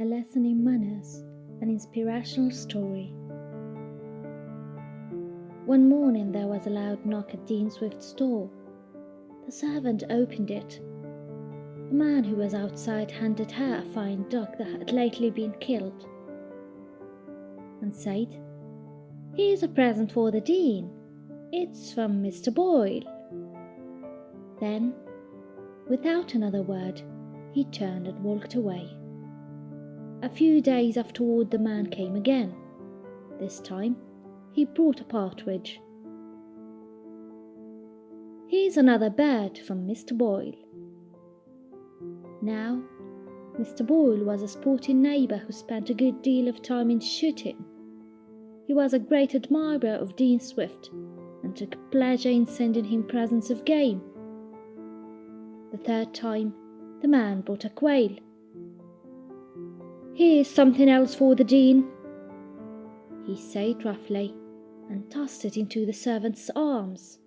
A lesson in manners, an inspirational story. One morning there was a loud knock at Dean Swift's door. The servant opened it. A man who was outside handed her a fine dog that had lately been killed, and said, "Here's a present for the Dean. It's from Mr. Boyle." Then, without another word, he turned and walked away. A few days afterward the man came again. This time he brought a partridge. "Here's another bird from Mr. Boyle." Now, Mr. Boyle was a sporting neighbour who spent a good deal of time in shooting. He was a great admirer of Dean Swift and took pleasure in sending him presents of game. The third time, the man brought a quail. "Here's something else for the Dean," he said roughly, and tossed it into the servant's arms.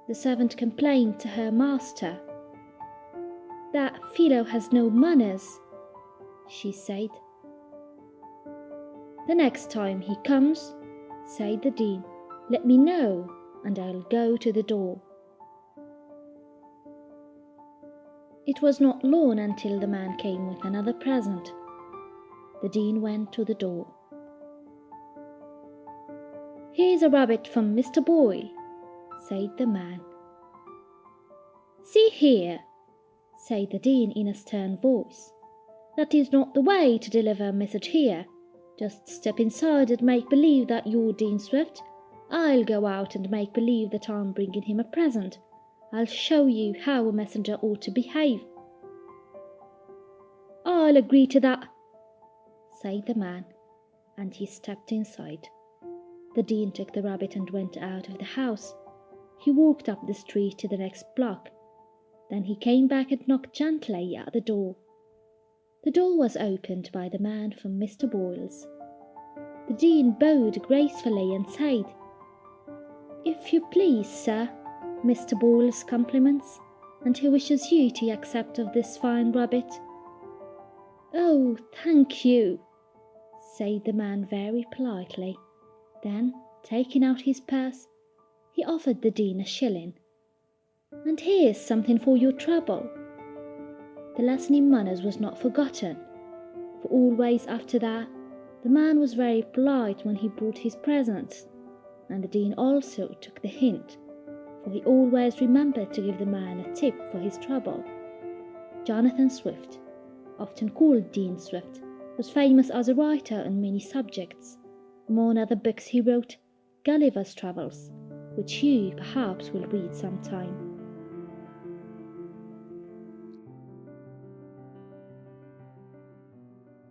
The servant complained to her master. "That fellow has no manners," she said. "The next time he comes," said the Dean, "let me know, and I'll go to the door." It was not long until the man came with another present. The Dean went to the door. "Here's a rabbit from Mr. Boyle," said the man. "See here," said the Dean in a stern voice. "That is not the way to deliver a message here. Just step inside and make believe that you're Dean Swift. I'll go out and make believe that I'm bringing him a present. I'll show you how a messenger ought to behave." "I'll agree to that," said the man, and he stepped inside. The Dean took the rabbit and went out of the house. He walked up the street to the next block. Then he came back and knocked gently at the door. The door was opened by the man from Mr. Boyle's. The Dean bowed gracefully and said, "If you please, sir, Mr. Boyle's compliments, and he wishes you to accept of this fine rabbit." "Oh, thank you," said the man very politely. Then, taking out his purse, he offered the Dean a shilling. "And here's something for your trouble." The lesson in manners was not forgotten, for always after that the man was very polite when he brought his presents, and the Dean also took the hint, for he always remembered to give the man a tip for his trouble. Jonathan Swift, often called Dean Swift, was famous as a writer on many subjects. Among other books he wrote Gulliver's Travels, which you perhaps will read sometime.